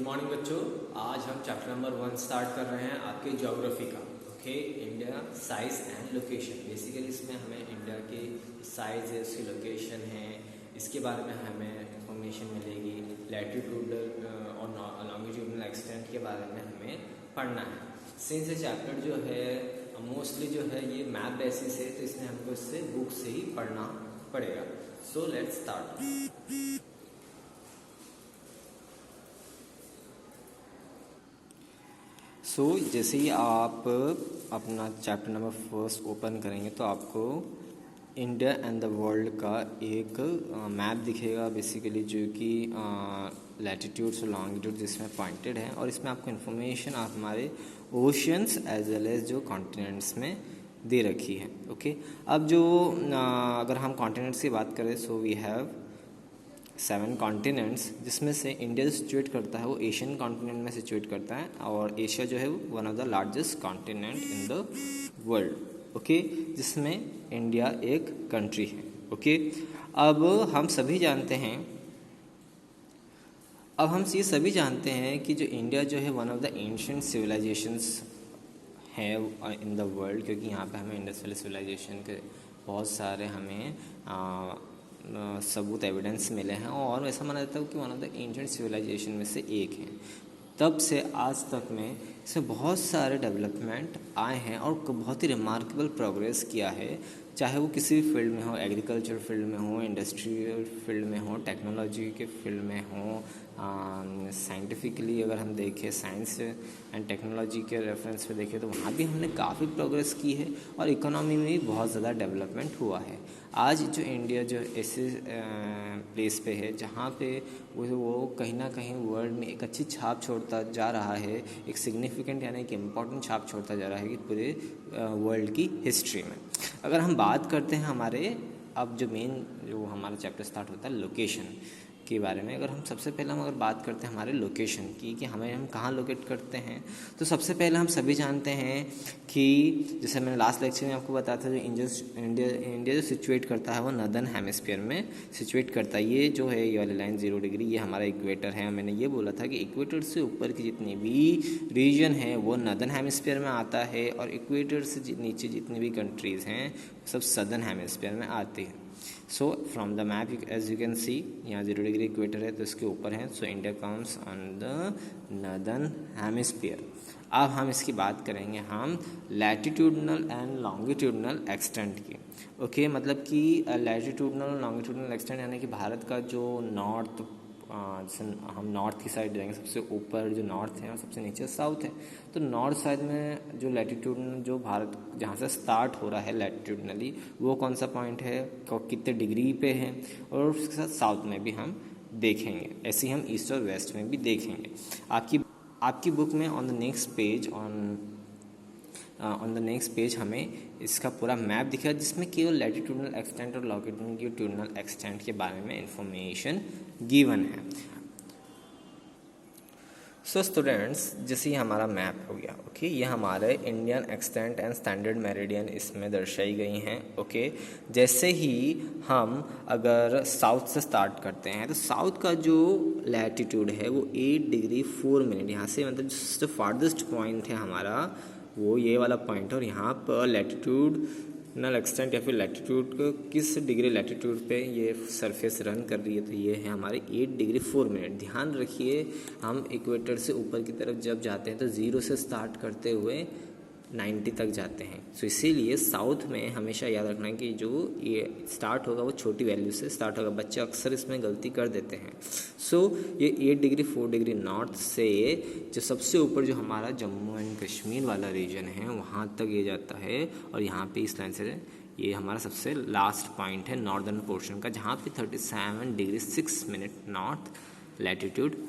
Morning बच्चों, आज हम चैप्टर नंबर 1 स्टार्ट कर रहे हैं आपके ज्योग्राफी का। Okay, India size and location. Basically इसमें हमें इंडिया की साइज है, उसकी लोकेशन है, इसके बारे में हमें इंफॉर्मेशन मिलेगी। लैटिट्यूडल और लॉन्गिट्यूडनल एक्सटेंट के बारे में हमें पढ़ना है। सिंस ये चैप्टर जो है मोस्टली जो है ये मैप बेसिस है, तो इसमें हमको इससे बुक से ही पढ़ना पड़ेगा। So let's start. जैसे ही आप अपना चैप्टर नंबर 1 ओपन करेंगे तो आपको इंडिया एंड द वर्ल्ड का एक मैप दिखेगा, बेसिकली जो कि लैटिट्यूड्स और लॉन्गिट्यूड जिसमें पॉइंटेड है, और इसमें आपको इन्फॉर्मेशन आप हमारे ओशंस एज वेल एज जो कॉन्टिनेंट्स में दे रखी है। ओके, अब जो अगर हम कॉन्टिनेंट्स की बात करें, सो वी हैव 7 कॉन्टिनेंट्स, जिसमें से इंडिया जो सिचुएट करता है वो एशियन कॉन्टिनेंट में सिचुएट करता है, और एशिया जो है वो one of the largest continent in the world. Okay, जिसमें इंडिया एक कंट्री है। ओके, अब हम सभी जानते हैं कि जो इंडिया जो है one of the ancient civilisations है इन द वर्ल्ड, क्योंकि यहाँ पे हमें इंडस वैली सिविलाइजेशन के बहुत सारे हमें सबूत एविडेंस मिले हैं, और ऐसा माना जाता है कि one of the ancient civilisation में से एक है। तब से आज तक में इसमें बहुत सारे डेवलपमेंट आए हैं और बहुत ही रिमार्केबल प्रोग्रेस किया है, चाहे वो किसी भी फील्ड में हो, एग्रीकल्चर फील्ड में हो, इंडस्ट्रियल फील्ड में हो, टेक्नोलॉजी के फील्ड में हो, साइंटिफिकली अगर हम देखें, साइंस एंड टेक्नोलॉजी के रेफरेंस पे देखें तो वहाँ भी हमने काफ़ी प्रोग्रेस की है, और इकोनॉमी में भी बहुत ज़्यादा डेवलपमेंट हुआ है। आज जो इंडिया जो ऐसे प्लेस पे है जहाँ पे वो कहीं ना कहीं वर्ल्ड में एक अच्छी छाप छोड़ता जा रहा है, एक सिग्निफिकेंट यानी कि इम्पॉर्टेंट छाप छोड़ता जा रहा है कि पूरे वर्ल्ड की हिस्ट्री में। अगर हम बात करते हैं हमारे अब जो मेन जो हमारा चैप्टर स्टार्ट होता है लोकेशन के बारे में, अगर हम सबसे पहले अगर बात करते हैं हमारे लोकेशन की कि हम कहाँ लोकेट करते हैं, तो सबसे पहले हम सभी जानते हैं कि जैसे मैंने लास्ट लेक्चर में आपको बताया था, जो इंडिया जो सिचुएट करता है वो नॉर्दर्न हेमिस्फीयर में सिचुएट करता है। ये जो है ये वाली लाइन 0 डिग्री, ये हमारा इक्वेटर है। मैंने ये बोला था कि इक्वेटर से ऊपर की जितनी भी रीजन है वो नॉर्दर्न हेमिस्फीयर में आता है, और इक्वेटर से नीचे जितनी भी कंट्रीज़ हैं सब सदर्न हेमिस्फीयर में आती हैं। So from the map as you can see, यहाँ 0 डिग्री इक्वेटर है तो इसके ऊपर है। So India comes on the northern hemisphere. अब हम इसकी बात करेंगे हम लैटिट्यूडनल एंड लॉन्गिट्यूडनल एक्सटेंट की। ओके, मतलब कि लैटिट्यूडनल लॉन्गिट्यूडनल एक्सटेंट यानी कि भारत का जो नॉर्थ, जैसे हम नॉर्थ की साइड जाएंगे, सबसे ऊपर जो नॉर्थ है और सबसे नीचे साउथ है, तो नॉर्थ साइड में जो लैटिट्यूड जो भारत जहाँ से स्टार्ट हो रहा है लैटिट्यूडनली, वो कौन सा पॉइंट है, कितने डिग्री पे है, और उसके साथ साउथ में भी हम देखेंगे। ऐसे ही हम ईस्ट और वेस्ट में भी देखेंगे। आपकी बुक में ऑन द नेक्स्ट पेज हमें इसका पूरा मैप दिखेगा, जिसमें केवल लैटिट्यूडनल एक्सटेंट और लॉन्गिट्यूडनल एक्सटेंट के बारे में इंफॉर्मेशन गिवन है। सो स्टूडेंट्स, जैसे ही हमारा मैप हो गया, ओके, ये हमारे Indian extent and standard meridian इसमें दर्शाई गई हैं। ओके, जैसे ही हम अगर साउथ से स्टार्ट करते हैं तो साउथ का जो लैटिट्यूड है वो 8 डिग्री 4 मिनट, यहाँ से मतलब जो फार्देस्ट पॉइंट है हमारा वो ये वाला पॉइंट है, और यहाँ पर लैटिट्यूडनल एक्सटेंट या फिर लैटिट्यूड को किस डिग्री लैटिट्यूड पे ये सरफेस रन कर रही है, तो ये है हमारे 8 डिग्री 4 मिनट। ध्यान रखिए, हम इक्वेटर से ऊपर की तरफ जब जाते हैं तो 0 से स्टार्ट करते हुए 90 तक जाते हैं। सो इसीलिए साउथ में हमेशा याद रखना कि जो ये स्टार्ट होगा वो छोटी वैल्यू से स्टार्ट होगा। बच्चे अक्सर इसमें गलती कर देते हैं। सो ये 8 डिग्री 4 डिग्री नॉर्थ से जो सबसे ऊपर जो हमारा जम्मू एंड कश्मीर वाला रीजन है वहाँ तक ये जाता है, और यहाँ पे इस लाइन से ये हमारा सबसे लास्ट पॉइंट है नॉर्दर्न पोर्शन का, जहाँ पे 37 degree 6 minute north latitude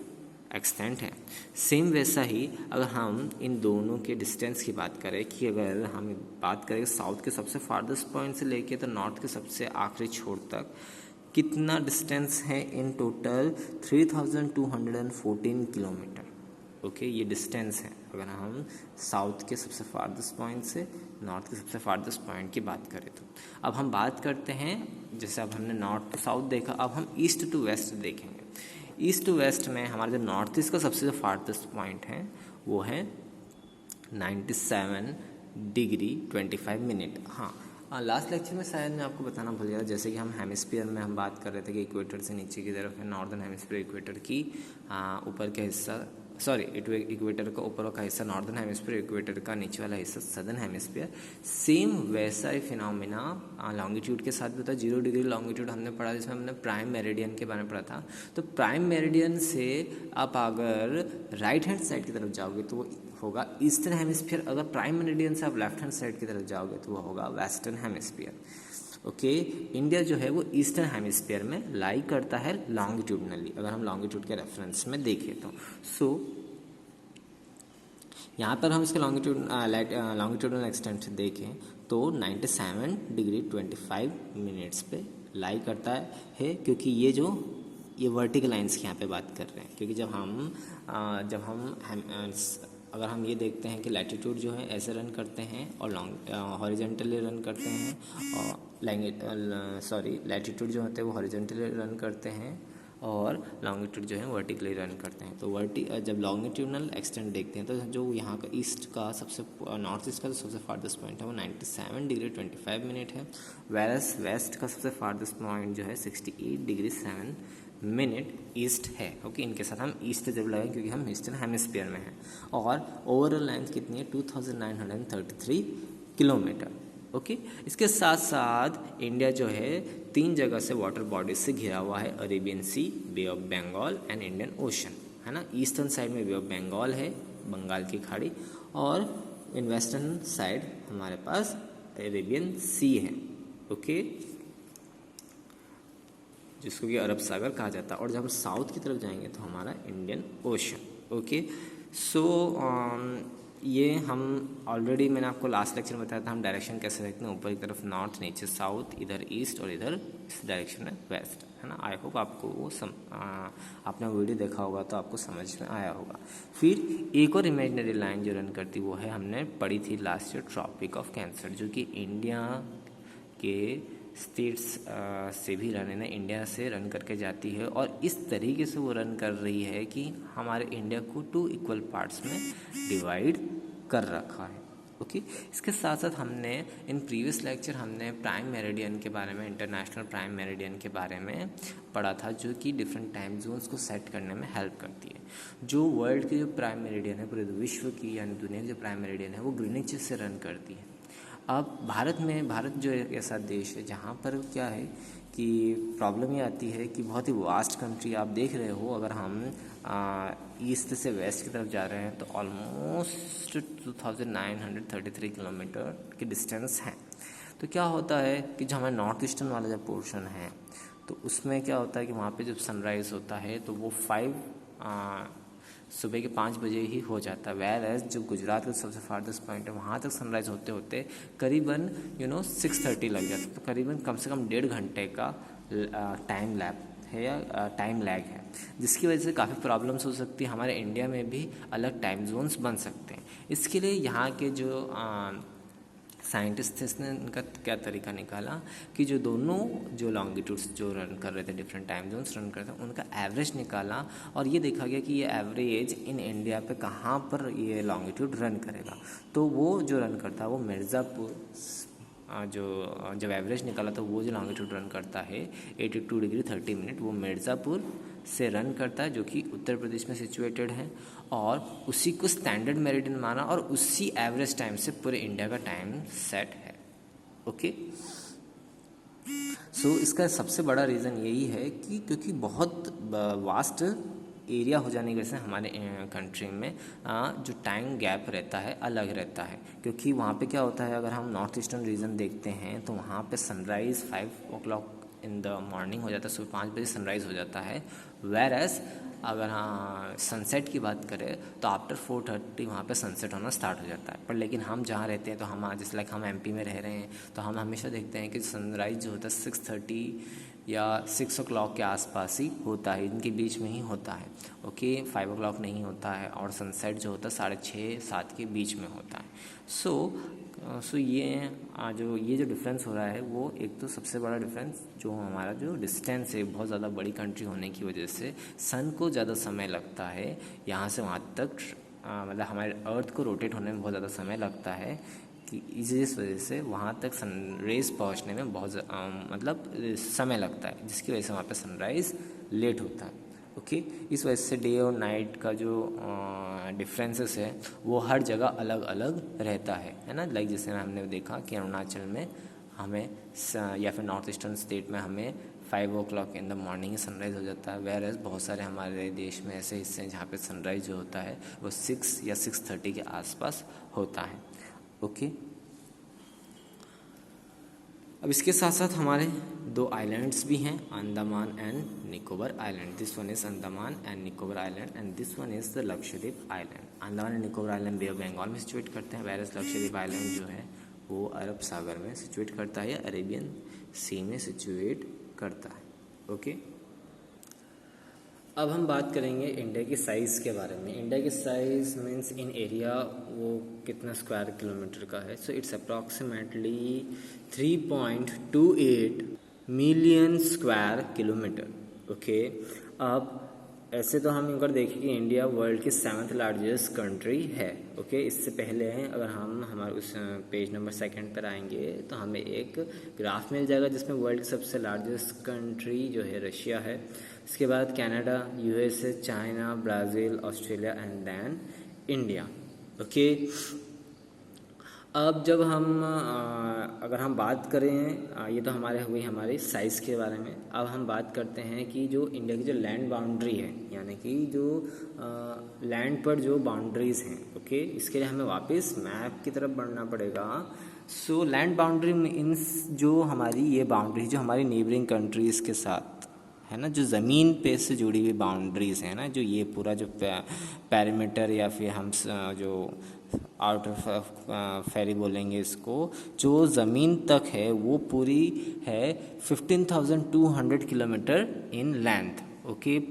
extent है। सेम वैसा ही अगर हम इन दोनों के डिस्टेंस की बात करें, कि अगर हम बात करें साउथ के सबसे फार्देस्ट पॉइंट से लेके तो नॉर्थ के सबसे आखिरी छोर तक कितना डिस्टेंस है, इन टोटल 3214 किलोमीटर। ओके, ये डिस्टेंस है अगर हम साउथ के सबसे फार्देस्ट पॉइंट से नॉर्थ के सबसे फार्देस्ट पॉइंट की बात करें तो। अब हम बात करते हैं, जैसे अब हमने नॉर्थ टू साउथ देखा, अब हम ईस्ट टू वेस्ट देखेंगे। ईस्ट टू वेस्ट में हमारा जो नॉर्थ ईस्ट का सबसे जो फारदेस्ट पॉइंट है वो है 97 डिग्री 25 मिनट। हाँ, लास्ट लेक्चर में शायद मैं आपको बताना भूल गया, जैसे कि हम हेमिस्फीयर में हम बात कर रहे थे कि इक्वेटर से नीचे की तरफ है नॉर्दर्न हेमिस्फीयर इक्वेटर की ऊपर का हिस्सा, सॉरी इक्वेटर का ऊपर का हिस्सा नॉर्दर्न हेमिस्फीयर, इक्वेटर का नीचे वाला हिस्सा सदर्न हेमिस्फीयर। सेम वैसा ही फिनोमिना लॉन्गिट्यूड के साथ भी होता है। 0 डिग्री लॉन्गिट्यूड हमने पढ़ा, जिसमें हमने प्राइम मेरिडियन के बारे में पढ़ा था। तो प्राइम मेरिडियन से आप अगर राइट हैंड साइड की तरफ जाओगे तो वो होगा ईस्टर्न हेमिस्फीयर, अगर प्राइम मेरिडियन से आप लेफ्ट हैंड साइड की तरफ जाओगे तो वो होगा वेस्टर्न हेमिस्फीयर। ओके, इंडिया जो है वो ईस्टर्न हेमिस्फीयर में लाई करता है लॉन्गिट्यूडनली, अगर हम लॉन्गिट्यूड के रेफरेंस में देखें तो। सो यहाँ पर हम इसके लॉन्गिट्यूडनल एक्सटेंट देखें तो 97 डिग्री 25 मिनट्स पे लाई करता है, क्योंकि ये वर्टिकल लाइंस की यहाँ पे बात कर रहे हैं। क्योंकि अगर हम ये देखते हैं कि लैटिट्यूड जो है ऐसे रन करते हैं और हॉरिजेंटली रन करते हैं, और लैटिट्यूड जो होते हैं वो हॉरिजेंटली रन करते हैं और लॉन्गिट्यूड जो है वर्टिकली रन करते हैं। तो जब लॉन्गिट्यूडनल एक्सटेंट देखते हैं तो जो यहाँ का ईस्ट का नॉर्थ ईस्ट का जो सबसे फारदेस्ट पॉइंट है वो 97 डिग्री 25 मिनट है, वैरस वेस्ट का सबसे फारदेस्ट पॉइंट जो है 68 डिग्री 7 मिनट ईस्ट है। ओके, इनके साथ हम ईस्ट जब लगाएं क्योंकि हम ईस्टर्न हेमिस्फीयर में हैं। और ओवरऑल लेंथ कितनी है 2933 किलोमीटर। ओके, इसके साथ साथ इंडिया जो है 3 जगह से वाटर बॉडीज से घिरा हुआ है, Arabian sea, bay of Bengal and Indian ocean, है ना। ईस्टर्न साइड में बे ऑफ बंगाल है, बंगाल की खाड़ी, और इन वेस्टर्न साइड हमारे पास अरेबियन सी है। ओके, जिसको कि अरब सागर कहा जाता है। और जब हम साउथ की तरफ जाएंगे तो हमारा इंडियन ओशन। ओके, सो ये हम ऑलरेडी मैंने आपको लास्ट लेक्चर में बताया था हम डायरेक्शन कैसे देखते हैं, ऊपर की तरफ नॉर्थ, नीचे साउथ, इधर ईस्ट और इधर इस डायरेक्शन में वेस्ट, है ना। आई होप आपको वो आपने वीडियो देखा होगा तो आपको समझ में आया होगा। फिर एक और इमेजिनरी लाइन जो रन करती वो है, हमने पढ़ी थी last year, tropic of cancer, जो कि इंडिया के स्टेट्स से भी रन इंडिया से रन करके जाती है, और इस तरीके से वो रन कर रही है कि हमारे इंडिया को 2 इक्वल पार्ट्स में डिवाइड कर रखा है। ओके, इसके साथ साथ हमने इन प्रीवियस लेक्चर हमने प्राइम मेरिडियन के बारे में, इंटरनेशनल प्राइम मेरिडियन के बारे में पढ़ा था, जो कि डिफरेंट टाइम जोन्स को सेट करने में हेल्प करती है। जो वर्ल्ड की जो प्राइम मेरिडियन है, पूरे विश्व की यानी दुनिया की जो प्राइम मेरिडियन है वो ग्रीनिच से रन करती है। अब भारत जो एक ऐसा देश है जहाँ पर क्या है कि प्रॉब्लम ये आती है कि बहुत ही वास्ट कंट्री आप देख रहे हो, अगर हम ईस्ट से वेस्ट की तरफ जा रहे हैं तो ऑलमोस्ट 2933 किलोमीटर की डिस्टेंस है। तो क्या होता है कि जो हमारा नॉर्थ ईस्टर्न वाला जो पोर्शन है तो उसमें क्या होता है कि वहाँ पे जब सनराइज़ होता है तो वो सुबह के 5 बजे ही हो जाता है। वैर जो गुजरात का सबसे फारदेस्ट पॉइंट है वहाँ तक सनराइज़ होते होते करीबन 6:30 लग जाता है। तो करीबन कम से कम 1.5 घंटे का टाइम लैप है या टाइम लैग है, जिसकी वजह से काफ़ी प्रॉब्लम्स हो सकती है। हमारे इंडिया में भी अलग टाइम जोन्स बन सकते हैं। इसके लिए यहाँ के जो साइंटिस्ट ने इनका क्या तरीका निकाला कि जो दोनों जो लॉन्गिट्यूड्स जो रन कर रहे थे, डिफरेंट टाइम जोन्स रन करते हैं, उनका एवरेज निकाला और ये देखा गया कि ये एवरेज इन इंडिया पे कहाँ पर ये लॉन्गिट्यूड रन करेगा। तो वो जो रन करता है वो मिर्ज़ापुर, जब एवरेज निकाला तो वो जो लॉन्गिट्यूड रन करता है 82 डिग्री 30 मिनट, वो मिर्ज़ापुर से रन करता है, जो कि उत्तर प्रदेश में सिचुएटेड है, और उसी को स्टैंडर्ड मेरिडियन माना और उसी एवरेज टाइम से पूरे इंडिया का टाइम सेट है। ओके, सो इसका सबसे बड़ा रीज़न यही है कि क्योंकि बहुत वास्ट एरिया हो जाने की वजह से हमारे कंट्री में जो टाइम गैप रहता है अलग रहता है। क्योंकि वहाँ पे क्या होता है, अगर हम नॉर्थ ईस्टर्न रीजन देखते हैं तो वहाँ पे sunrise 5 o'clock in the morning हो जाता है, सुबह 5 बजे सनराइज़ हो जाता है। वेर एज अगर सनसेट की बात करें तो आफ्टर 4:30 वहाँ पे सनसेट होना स्टार्ट हो जाता है। पर लेकिन हम जहाँ रहते हैं तो हम जैसे लाइक हम एमपी में रह रहे हैं तो हम हमेशा देखते हैं कि सनराइज़ जो होता है 6:30 या 6 o'clock के आसपास ही होता है, इनके बीच में ही होता है। ओके, 5 o'clock नहीं होता है, और सनसेट जो होता है 6:30 7 के बीच में होता है। सो सो ये जो डिफरेंस हो रहा है वो एक तो सबसे बड़ा डिफरेंस जो हमारा जो डिस्टेंस है, बहुत ज़्यादा बड़ी कंट्री होने की वजह से सन को ज़्यादा समय लगता है यहाँ से वहाँ तक, मतलब हमारे अर्थ को रोटेट होने में बहुत ज़्यादा समय लगता है कि इस वजह से वहाँ तक सन रेज पहुँचने में बहुत मतलब समय लगता है, जिसकी वजह से वहाँ पे सनराइज़ लेट होता है। ओके, इस वजह से डे और नाइट का जो डिफरेंसेस है वो हर जगह अलग अलग रहता है ना। लाइक जैसे हमने देखा कि अरुणाचल में हमें या फिर नॉर्थ ईस्टर्न स्टेट में हमें 5 o'clock in the morning sunrise हो जाता है, वेयर एज बहुत सारे हमारे देश में ऐसे हिस्से हैं जहाँ पे सनराइज़ जो होता है वो 6 या 6:30 के आसपास होता है। ओके, अब इसके साथ साथ हमारे 2 आइलैंड्स भी हैं, Andaman and Nicobar island. This one is Andaman and Nicobar island and this one is the Lakshadweep island. Andaman and Nicobar island bay of Bengal में सिचुएट करते हैं, वेयर एज लक्षद्वीप आइलैंड जो है वो अरब सागर में सिचुएट करता है या अरेबियन सी में सिचुएट करता है। ओके, अब हम बात करेंगे इंडिया की साइज़ के बारे में। इंडिया की साइज़ मीन्स इन एरिया वो कितना स्क्वायर किलोमीटर का है। So it's approximately 3.28 million square kilometre. Okay, अब ऐसे तो हम अगर देखें कि इंडिया वर्ल्ड की 7th लार्जेस्ट कंट्री है। ओके, इससे पहले अगर हम हमारे उस पेज नंबर 2 पर आएंगे तो हमें एक ग्राफ मिल जाएगा जिसमें वर्ल्ड की सबसे लार्जेस्ट कंट्री जो है रशिया है, इसके बाद Canada, USA, China, Brazil, Australia and then India. Okay, अब जब हम अगर हम बात करें, ये तो हमारे हुई हमारी साइज़ के बारे में। अब हम बात करते हैं कि जो इंडिया की जो लैंड बाउंड्री है, यानी कि जो लैंड पर जो बाउंड्रीज़ हैं, ओके, इसके लिए हमें वापस मैप की तरफ बढ़ना पड़ेगा। सो लैंड बाउंड्री मीन्स जो हमारी ये बाउंड्री जो हमारी नेबरिंग कंट्रीज़ के साथ है ना, जो ज़मीन पे से जुड़ी हुई बाउंड्रीज़ हैं ना, जो ये पूरा जो पैरीमीटर या फिर हम जो आउट ऑफ फेरी बोलेंगे इसको, जो ज़मीन तक है वो पूरी है 15,200 किलोमीटर इन लेंथ। ओके,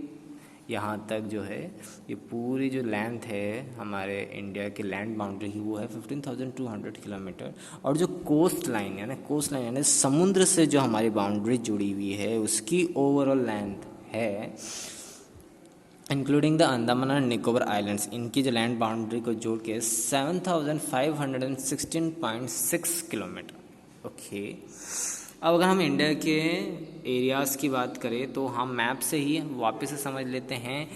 यहाँ तक जो है ये पूरी जो लेंथ है हमारे इंडिया की लैंड बाउंड्री की वो है 15,200 किलोमीटर। और जो कोस्ट लाइन यानी समुद्र से जो हमारी बाउंड्री जुड़ी हुई है उसकी ओवरऑल लेंथ है, including the Andaman and Nicobar islands, इनकी जो लैंड बाउंड्री को जोड़ के 7,516.6 किलोमीटर। ओके, अब अगर हम इंडिया के एरियाज़ की बात करें तो हम मैप से ही वापस से समझ लेते हैं।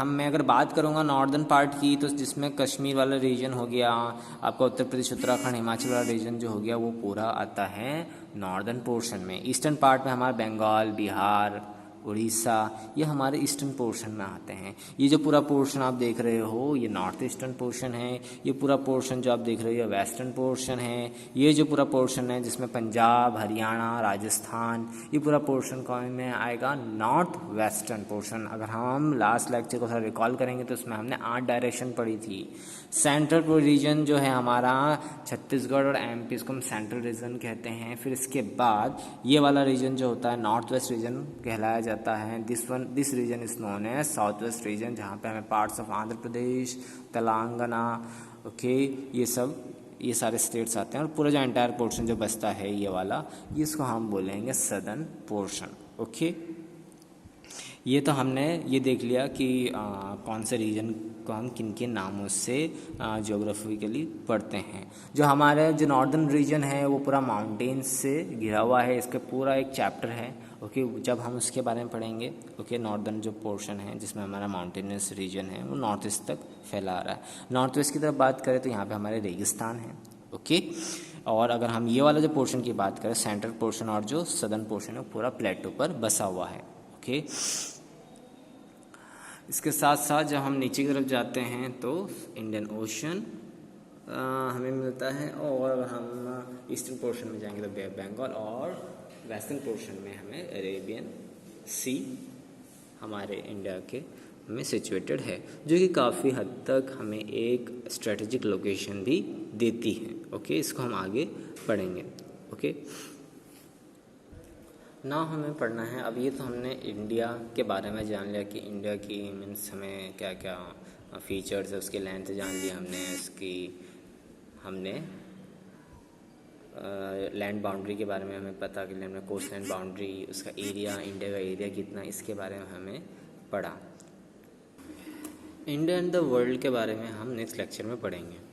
मैं अगर बात करूँगा नॉर्दर्न पार्ट की, तो जिसमें कश्मीर वाला रीजन हो गया, आपका उत्तर प्रदेश, उत्तराखंड, हिमाचल वाला रीजन जो हो गया वो पूरा आता है नॉर्दर्न पोर्शन में। ईस्टर्न पार्ट में हमारा बंगाल, बिहार, उड़ीसा, ये हमारे ईस्टर्न पोर्शन में आते हैं। ये जो पूरा पोर्शन आप देख रहे हो ये नॉर्थ ईस्टर्न पोर्शन है। ये पूरा पोर्शन जो आप देख रहे हो ये वेस्टर्न पोर्शन है। ये जो पूरा पोर्शन है जिसमें पंजाब, हरियाणा, राजस्थान, ये पूरा पोर्शन कौन में आएगा, नॉर्थ वेस्टर्न पोर्शन। अगर हम लास्ट लेक्चर को थोड़ा रिकॉल करेंगे तो उसमें हमने 8 डायरेक्शन पढ़ी थी। सेंट्रल रीजन जो है हमारा छत्तीसगढ़ और एमपी, इसको हम सेंट्रल रीजन कहते हैं। फिर इसके बाद ये वाला रीजन जो होता है नॉर्थ वेस्ट रीजन कहलाया जाता है। This region is known as south west region, जहाँ पे हमें parts of Andhra Pradesh, Telangana, okay, ये सारे स्टेट्स आते हैं। और पूरा जो एंटायर पोर्शन जो बचता है ये वाला, ये इसको हम बोलेंगे सदर्न पोर्शन। ओके, ये तो हमने ये देख लिया कि कौन से रीजन को हम किन के नामों से ज्योग्राफिकली पढ़ते हैं। जो हमारे जो नॉर्दर्न रीजन है वो पूरा माउंटेन्स से घिरा हुआ है, इसका पूरा एक चैप्टर है। ओके, जब हम उसके बारे में पढ़ेंगे। ओके, नॉर्दर्न जो पोर्शन है जिसमें हमारा माउंटेनियस रीजन है वो नॉर्थ ईस्ट तक फैला रहा है। नॉर्थ वेस्ट की तरफ बात करें तो यहाँ पे हमारे रेगिस्तान है। ओके, और अगर हम ये वाला जो पोर्शन की बात करें, सेंट्रल पोर्शन और जो सदर्न पोर्शन है पूरा प्लेटो पर बसा हुआ है। ओके, इसके साथ साथ जब हम नीचे की तरफ जाते हैं तो इंडियन ओशन हमें मिलता है, और अगर हम ईस्टर्न पोर्शन में जाएंगे तो बे ऑफ बंगाल, और वेस्टर्न पोर्शन में हमें अरेबियन सी हमारे इंडिया के में सिचुएटेड है, जो कि काफ़ी हद तक हमें एक स्ट्रेटेजिक लोकेशन भी देती है। ओके, इसको हम आगे पढ़ेंगे। ओके, ना हमें पढ़ना है अब ये तो हमने इंडिया के बारे में जान लिया कि इंडिया की मीन्स हमें क्या क्या फीचर्स है, उसकी लेंथ जान ली हमने, लैंड बाउंड्री के बारे में हमें पता कि हमने कोस्ट लैंड बाउंड्री, उसका एरिया, इंडिया का एरिया कितना, इसके बारे में हमें पढ़ा। इंडिया एंड द वर्ल्ड के बारे में हम नेक्स्ट लेक्चर में पढ़ेंगे।